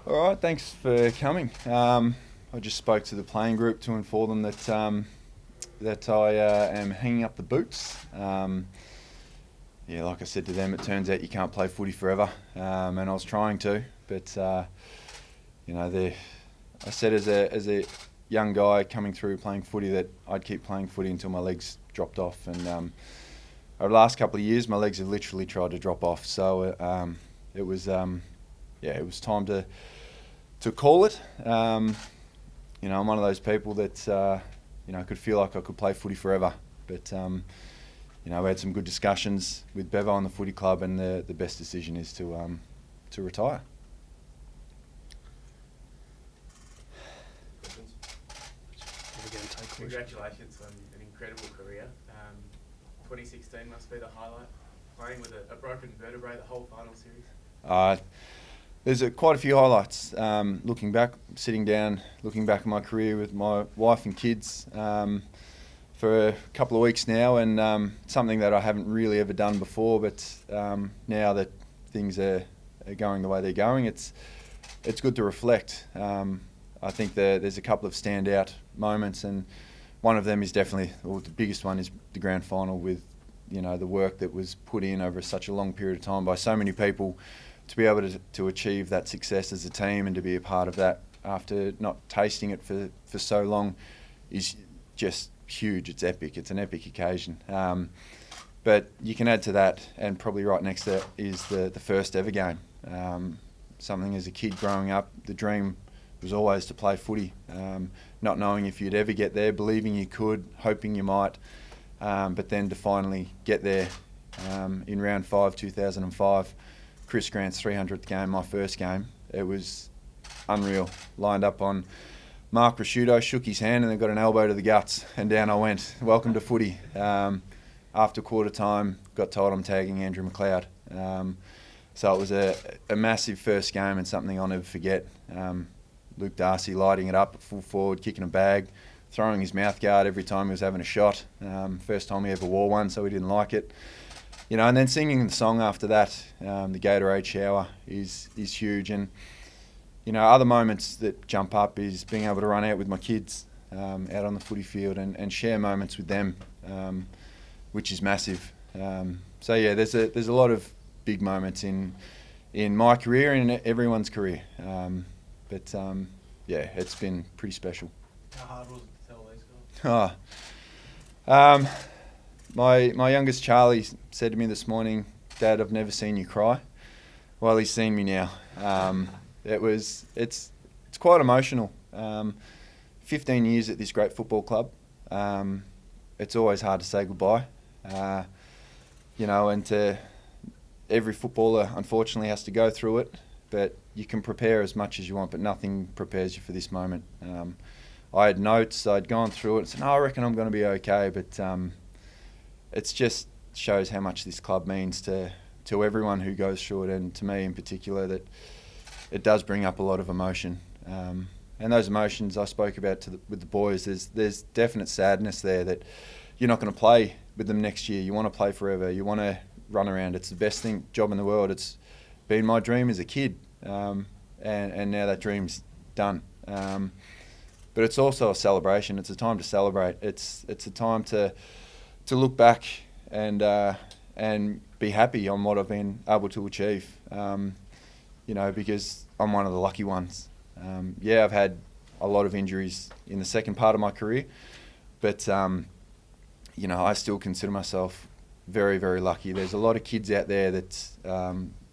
All right, thanks for coming. I just spoke to the playing group to inform them that I am hanging up the boots. Like I said to them, it turns out you can't play footy forever, and I was trying to, but I said as a young guy coming through playing footy that I'd keep playing footy until my legs dropped off, and over the last couple of years my legs have literally tried to drop off. So it was time to call it. I'm one of those people that could feel like I could play footy forever, but we had some good discussions with Bevo and the footy club, and the best decision is to retire. Congratulations on an incredible career. 2016 must be the highlight, playing with a broken vertebrae the whole final series. There's quite a few highlights. Looking back at my career with my wife and kids for a couple of weeks now, and something that I haven't really ever done before, but now that things are going the way they're going, it's good to reflect. I think there's a couple of standout moments, and one of them is definitely, or the biggest one is the grand final, with the work that was put in over such a long period of time by so many people. To be able to achieve that success as a team and to be a part of that after not tasting it for so long is just huge. It's epic. It's an epic occasion. But you can add to that, and probably right next to that is the first ever game. Something as a kid growing up, the dream was always to play footy, not knowing if you'd ever get there, believing you could, hoping you might, but then to finally get there in round 5, 2005, Chris Grant's 300th game, my first game. It was unreal. Lined up on Mark Prosciutto, shook his hand, and then got an elbow to the guts, and down I went. Welcome to footy. After quarter time, got told I'm tagging Andrew McLeod. So it was a massive first game, and something I'll never forget. Luke Darcy lighting it up at full forward, kicking a bag, throwing his mouth guard every time he was having a shot. First time he ever wore one, so he didn't like it. And then singing the song after that, the Gatorade shower, is huge. And, other moments that jump up is being able to run out with my kids out on the footy field and share moments with them, which is massive. There's a lot of big moments in my career and in everyone's career. It's been pretty special. How hard was it to tell these guys? My youngest Charlie said to me this morning, "Dad, I've never seen you cry." Well, he's seen me now. It's quite emotional. 15 years at this great football club. It's always hard to say goodbye. And every footballer unfortunately has to go through it, but you can prepare as much as you want, but nothing prepares you for this moment. I had notes, I'd gone through it and said, "No, I reckon I'm going to be okay," but it just shows how much this club means to everyone who goes through it, and to me in particular, that it does bring up a lot of emotion. And those emotions I spoke about with the boys, there's definite sadness there that you're not going to play with them next year. You want to play forever. You want to run around. It's the best job in the world. It's been my dream as a kid, and now that dream's done. But it's also a celebration. It's a time to celebrate. It's a time to look back and be happy on what I've been able to achieve. Because I'm one of the lucky ones. I've had a lot of injuries in the second part of my career, but I still consider myself very, very lucky. There's a lot of kids out there that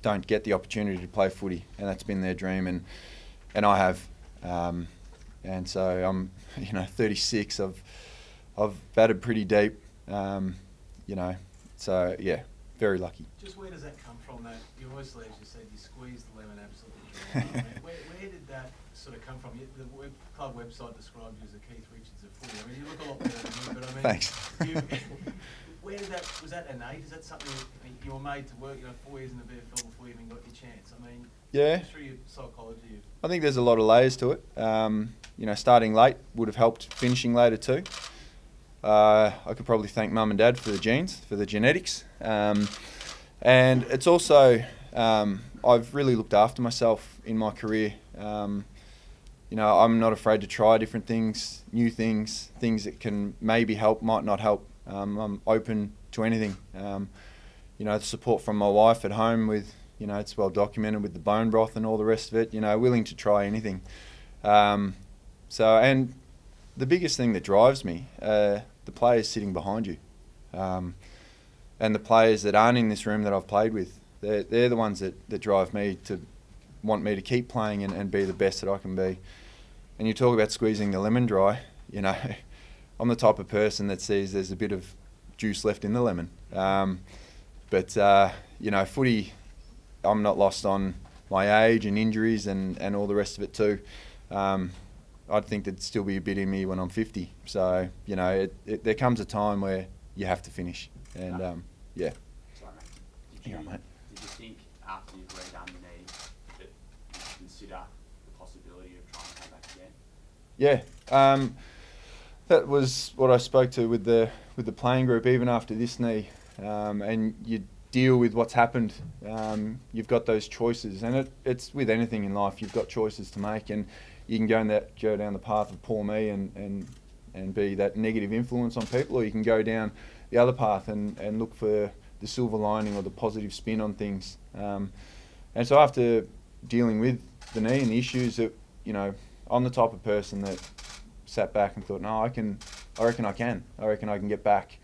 don't get the opportunity to play footy, and that's been their dream, and I have. And so I'm 36. I've batted pretty deep. Very lucky. Just where does that come from? That you obviously, as you said, you squeezed the lemon absolutely dry. Where did that sort of come from? The club website describes you as a Keith Richards of footy. I mean, you look a lot better than me, but I mean, thanks. Where did was that innate? Is that something you were made to work? 4 years in the VFL before you even got your chance. I mean, just through your psychology. I think there's a lot of layers to it. Starting late would have helped finishing later too. I could probably thank Mum and Dad for the genes, for the genetics. And it's also I've really looked after myself in my career. You know, I'm not afraid to try different things, new things, things that can maybe help, might not help. I'm open to anything. You know, the support from my wife at home with, you know, it's well documented with the bone broth and all the rest of it, you know, willing to try anything. And the biggest thing that drives me, the players sitting behind you. And the players that aren't in this room that I've played with, they're the ones that drive me to want me to keep playing and be the best that I can be. And you talk about squeezing the lemon dry, you know, I'm the type of person that sees there's a bit of juice left in the lemon. But you know, footy, I'm not lost on my age and injuries and all the rest of it too. I'd think there'd still be a bit in me when I'm 50. So, you know, there comes a time where you have to finish. And, yeah. Sorry, mate. Did you think after you've redone the knee that you'd consider the possibility of trying to come back again? Yeah. That was what I spoke to with the playing group, even after this knee. And you deal with what's happened. You've got those choices. And it's with anything in life, you've got choices to make. And you can go down the path of poor me and be that negative influence on people, or you can go down the other path and look for the silver lining or the positive spin on things. And so after dealing with the knee and the issues that, you know, I'm the type of person that sat back and thought, no, I reckon I can get back.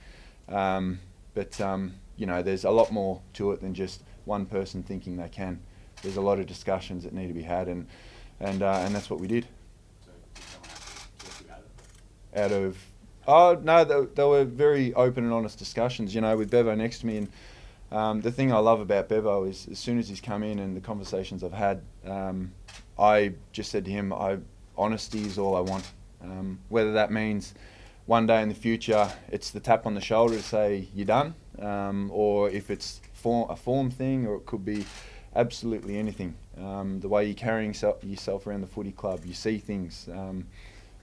But you know, there's a lot more to it than just one person thinking they can. There's a lot of discussions that need to be had, and that's what we did. So did someone have to talk about it? Out of, oh no, they were very open and honest discussions, you know, with Bevo next to me. And the thing I love about Bevo is as soon as he's come in and the conversations I've had, I just said to him, honesty is all I want. Whether that means one day in the future it's the tap on the shoulder to say you're done, or if it's a form thing, or it could be absolutely anything. The way you're carrying yourself around the footy club, you see things.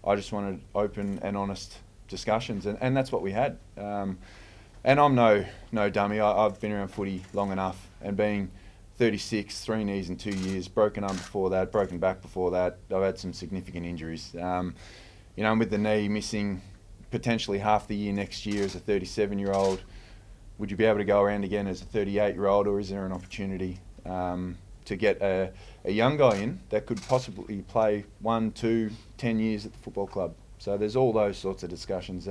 I just wanted open and honest discussions, and that's what we had. And I'm no dummy. I've been around footy long enough, and being 36, 3 knees in 2 years, broken arm before that, broken back before that, I've had some significant injuries. You know, with the knee missing potentially half the year next year as a 37-year-old, would you be able to go around again as a 38-year-old, or is there an opportunity to get a young guy in that could possibly play 1, 2, 10 years at the football club? So there's all those sorts of discussions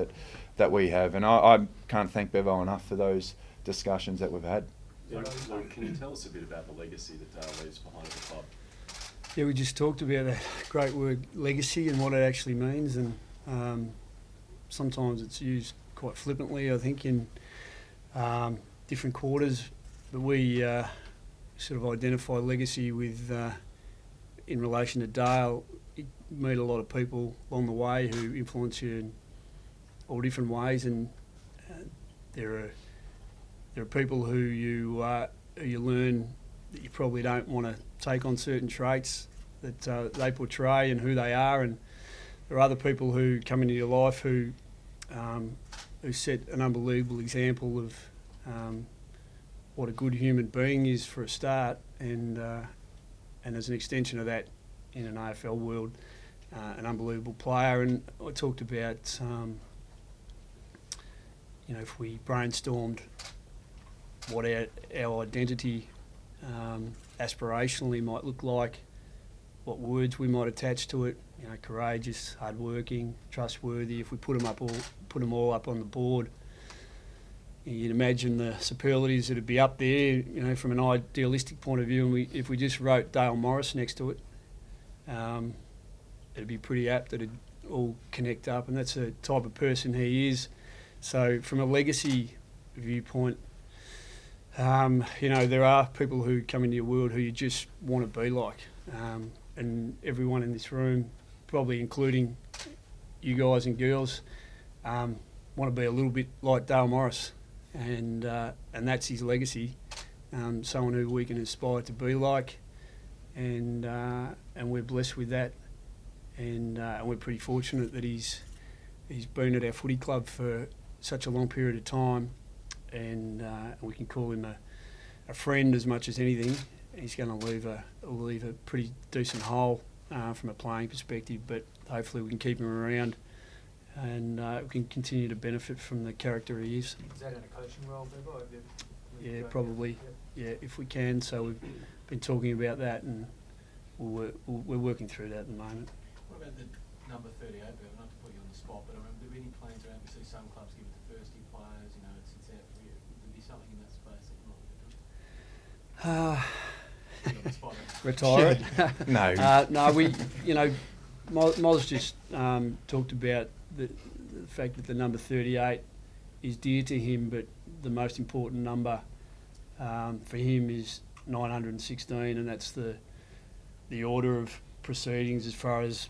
that we have, and I can't thank Bevo enough for those discussions that we've had. Luke, can you tell us a bit about the legacy that Dale leaves behind at the club? Yeah, we just talked about that great word legacy and what it actually means, and sometimes it's used quite flippantly, I think, in different quarters. But we sort of identify legacy with, in relation to Dale, you meet a lot of people along the way who influence you in all different ways, and there are people who you learn that you probably don't want to take on certain traits that they portray and who they are, and there are other people who come into your life who set an unbelievable example of what a good human being is for a start, and as an extension of that, in an AFL world, an unbelievable player. And I talked about, you know, if we brainstormed what our identity aspirationally might look like, what words we might attach to it, you know, courageous, hardworking, trustworthy. If we put them all up on the board, you'd imagine the superlatives that'd be up there, you know, from an idealistic point of view. And if we just wrote Dale Morris next to it, it'd be pretty apt that it'd all connect up. And that's the type of person he is. So from a legacy viewpoint, you know, there are people who come into your world who you just want to be like. And everyone in this room, probably including you guys and girls, want to be a little bit like Dale Morris. And that's his legacy. Someone who we can aspire to be like. And we're blessed with that. And we're pretty fortunate that he's been at our footy club for such a long period of time, and we can call him a friend as much as anything. he's going to leave a pretty decent hole from a playing perspective. But hopefully we can keep him around, and we can continue to benefit from the character he is. Is that in a coaching role, Bevo? Yeah, probably. Yeah, if we can. So we've been talking about that, and we're working through that at the moment. What about the number 38, Bevo? Not to put you on the spot, but I remember there be any plans around to see some clubs give it to first-year players, you know, it sits out for you. Would there be something in that space that you might look at doing? Retire it? No. No, we, Moz just talked about the fact that the number 38 is dear to him, but the most important number for him is 916, and that's the order of proceedings as far as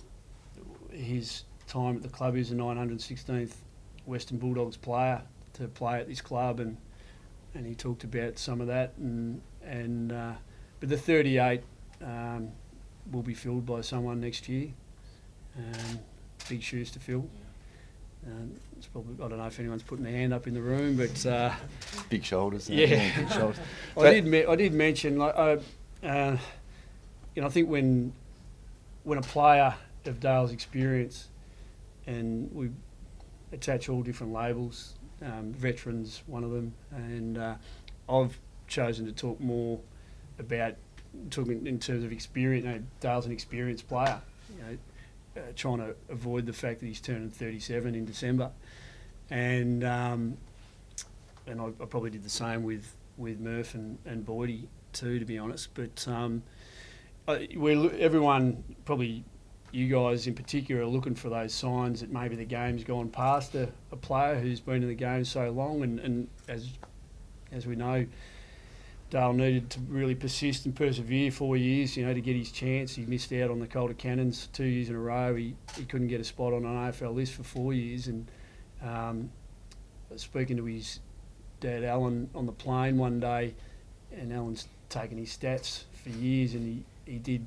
his time at the club. Is the 916th Western Bulldogs player to play at this club, and he talked about some of that, but the 38 will be filled by someone next year. Big shoes to fill. It's probably, I don't know if anyone's putting their hand up in the room, but Big shoulders. yeah. Big shoulders. I did mention, like, I think when a player of Dale's experience, and we attach all different labels, veterans one of them, and I've chosen to talk more about talking in terms of experience. Dale's an experienced player, trying to avoid the fact that he's turning 37 in December, and I probably did the same with Murph and Boydie too, to be honest. But everyone, probably you guys in particular, are looking for those signs that maybe the game's gone past a player who's been in the game so long, and as we know, Dale needed to really persist and persevere 4 years, to get his chance. He missed out on the Calder Cannons 2 years in a row. He couldn't get a spot on an AFL list for 4 years. And speaking to his dad, Alan, on the plane one day, and Alan's taken his stats for years, and he did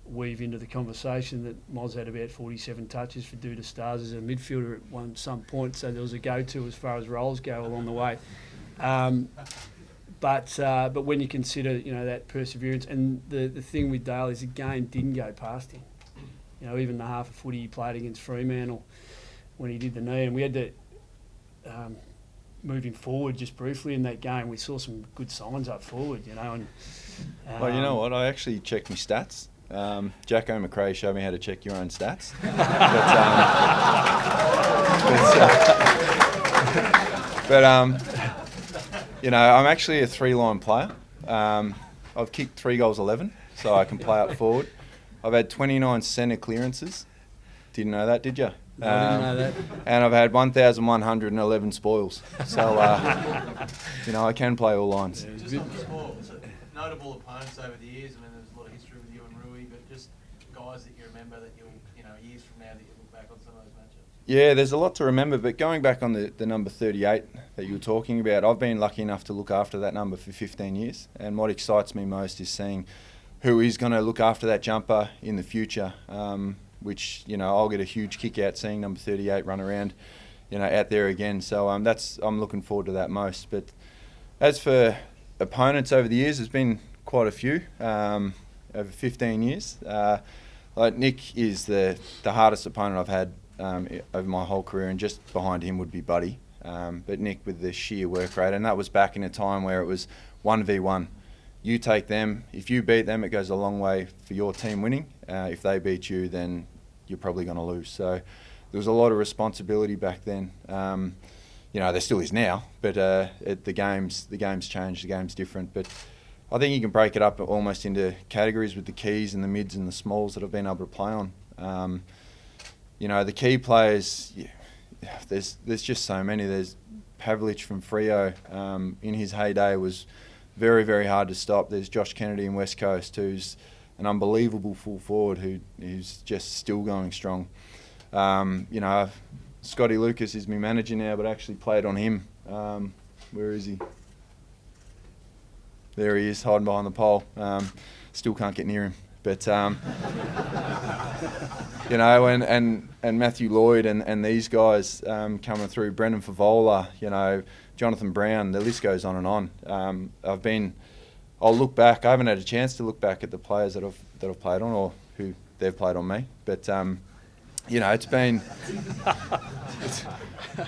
weave into the conversation that Moz had about 47 touches for Duda Stars as a midfielder at some point, so there was a go-to as far as roles go along the way. But when you consider, that perseverance, and the thing with Dale is the game didn't go past him. Even the half a footy he played against Fremantle when he did the knee, and we had to move him forward just briefly in that game. We saw some good signs up forward, And Well, you know what? I actually checked my stats. Jacko McRae showed me how to check your own stats. I'm actually a three-line player. I've kicked 3 goals 11, so I can play up forward. I've had 29 centre clearances. Didn't know that, did you? I didn't know that. And I've had 1,111 spoils. So, I can play all lines. Yeah, just on the spoils, notable opponents over the years. I mean, there's a lot of history with you and Rui, but just guys that you remember that you'll, years from now that you look back on some of those matchups. Yeah, there's a lot to remember, but going back on the number 38 that you were talking about, I've been lucky enough to look after that number for 15 years, and what excites me most is seeing who is going to look after that jumper in the future, which, I'll get a huge kick out seeing number 38 run around, out there again. So I'm looking forward to that most. But as for opponents over the years, there's been quite a few over 15 years. Like Nick is the hardest opponent I've had over my whole career, and just behind him would be Buddy. But Nick with the sheer work rate, and that was back in a time where it was 1v1. You take them. If you beat them, it goes a long way for your team winning. If they beat you, then you're probably going to lose. So there was a lot of responsibility back then. There still is now, but the game's changed. The game's different. But I think you can break it up almost into categories with the keys and the mids and the smalls that I've been able to play on. The key players, there's just so many. There's Pavlich from Freo. In his heyday was very, very hard to stop. There's Josh Kennedy in West Coast, who's an unbelievable full forward who's just still going strong. Scotty Lucas is my manager now, but I actually played on him. Where is he? There he is, hiding behind the pole. Still can't get near him. But, and Matthew Lloyd and these guys coming through, Brendan Favola, Jonathan Brown, the list goes on and on. I've been I'll look back. I haven't had a chance to look back at the players that I've played on or who they've played on me. But it's been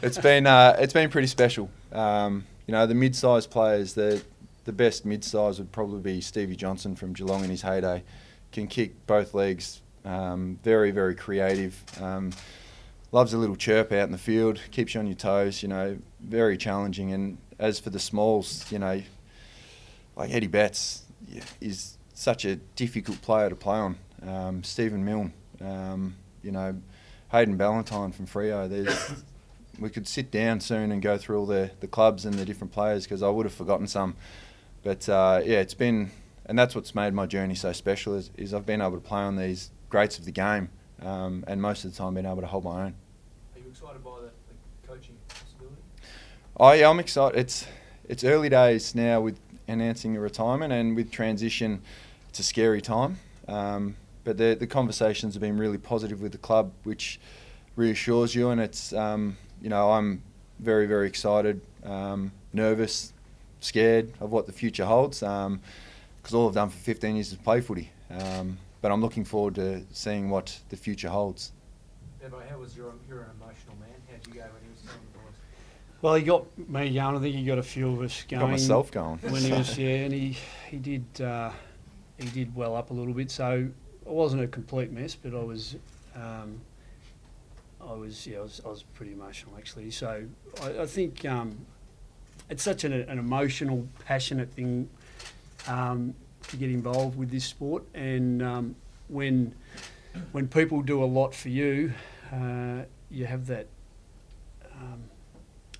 it's been pretty special. The mid-sized players, the best mid-size would probably be Stevie Johnson from Geelong in his heyday. Can kick both legs. Very, very creative. Loves a little chirp out in the field. Keeps you on your toes. Very challenging. And as for the smalls, like Eddie Betts is such a difficult player to play on. Stephen Milne, Hayden Ballantyne from Freo. We could sit down soon and go through all the clubs and the different players because I would have forgotten some. But it's been, and that's what's made my journey so special is I've been able to play on these greats of the game, and most of the time been able to hold my own. Are you excited by the coaching possibility? Oh yeah, I'm excited. It's early days now with announcing the retirement, and with transition, it's a scary time. But the conversations have been really positive with the club, which reassures you, and it's I'm very, very excited, nervous, scared of what the future holds, because all I've done for 15 years is play footy. But I'm looking forward to seeing what the future holds. Bevo, how was you're an emotional man. How'd you go when he was telling the boys? Well, he got me going. I think he got a few of us going. Got myself going. When he was, and he did well up a little bit. So it wasn't a complete mess, but I was pretty emotional actually. So I think it's such an emotional, passionate thing to get involved with this sport, and when people do a lot for you, you have that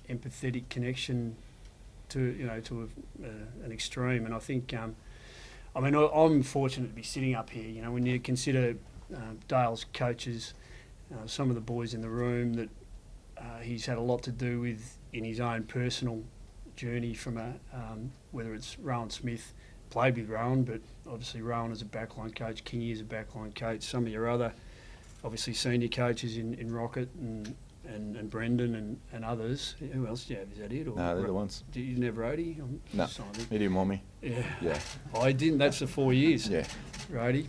empathetic connection to an extreme. And I think I'm fortunate to be sitting up here. When you consider Dale's coaches, some of the boys in the room that he's had a lot to do with in his own personal journey from whether it's Rowan Smith, played with Rowan, but obviously Rowan as a backline coach, Kingy as a backline coach, some of your other obviously senior coaches in Rocket and Brendan and others. Who else do you have? Is that it? Or No, they're the ones. You didn't have Rhodey? No, he didn't want me. Yeah. I didn't. That's the 4 years. Yeah. Rhodey.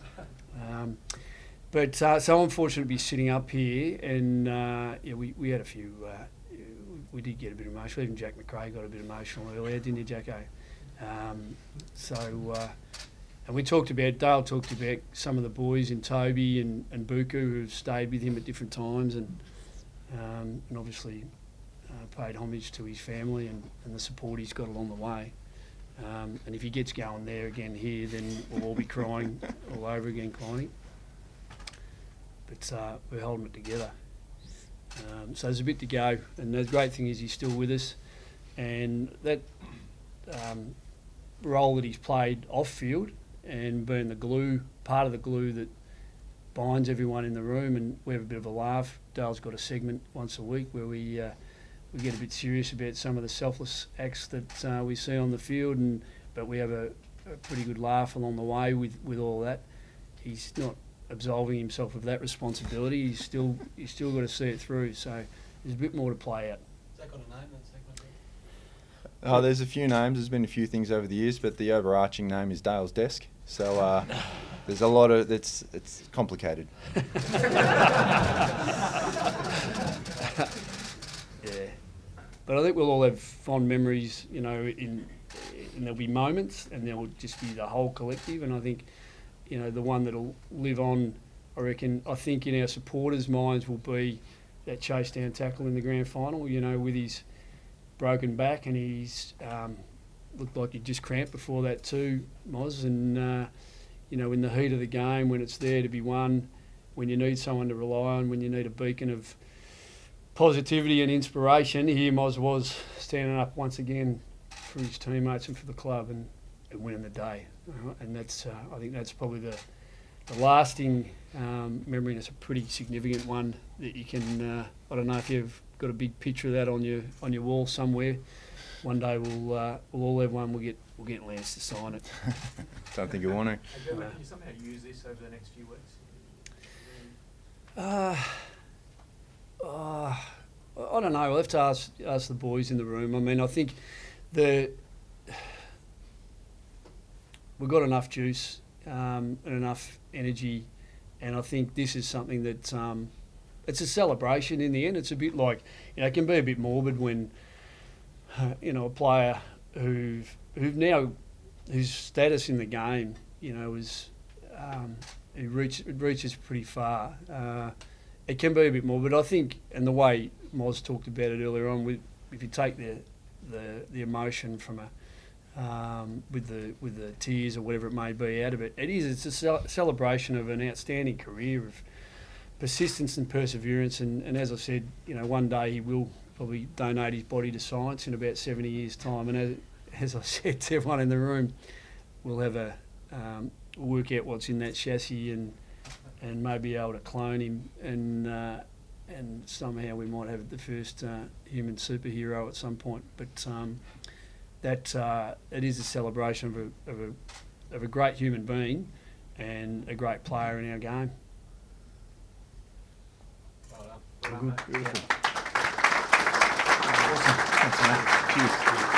But so I'm fortunate to be sitting up here, and we had a few. We did get a bit emotional. Even Jack McRae got a bit emotional earlier, didn't you, Jacko? And we talked about, Dale talked about some of the boys in Toby and Buku who've stayed with him at different times, and obviously paid homage to his family and the support he's got along the way. And if he gets going there again here, then we'll all be crying all over again, Kleiny. But we're holding it together. So there's a bit to go, and the great thing is he's still with us, and that role that he's played off field and being the glue, part of the glue that binds everyone in the room, and we have a bit of a laugh. Dale's got a segment once a week where we get a bit serious about some of the selfless acts that we see on the field, but we have a pretty good laugh along the way with all that. He's not absolving himself of that responsibility. He's still got to see it through. So there's a bit more to play out. Has that got a name, that segment? There's a few names. There's been a few things over the years, but the overarching name is Dale's Desk. So there's a lot of it's complicated. Yeah, but I think we'll all have fond memories. And there'll be moments, and there'll just be the whole collective. And I think, the one that'll live on, I think in our supporters' minds will be that chase down tackle in the grand final. With his broken back, and he's looked like he just cramped before that too, Moz. And in the heat of the game, when it's there to be won, when you need someone to rely on, when you need a beacon of positivity and inspiration, here Moz was standing up once again for his teammates and for the club and winning the day. And that's I think that's probably the lasting memory, and it's a pretty significant one that you can. I don't know if you've got a big picture of that on your wall somewhere. One day we'll all have one. We'll get Lance to sign it. Don't think you want to. Can you somehow use this over the next few weeks? I don't know. We'll have to ask the boys in the room. I mean, I think we've got enough juice and enough energy, and I think this is something that it's a celebration in the end. It's a bit like, it can be a bit morbid when a player whose status in the game is who reaches pretty far. It can be a bit more, but I think, and the way Moz talked about it earlier on, if you take the emotion from with the tears or whatever it may be out of it, it's a celebration of an outstanding career of persistence and perseverance. And as I said, one day he will probably donate his body to science in about 70 years' time. And as I said to everyone in the room, we'll have we'll work out what's in that chassis and maybe be able to clone him, and somehow we might have the first human superhero at some point. But it is a celebration of a great human being and a great player in our game. Well done. Good. Beautiful. Awesome. Thanks, mate. Cheers.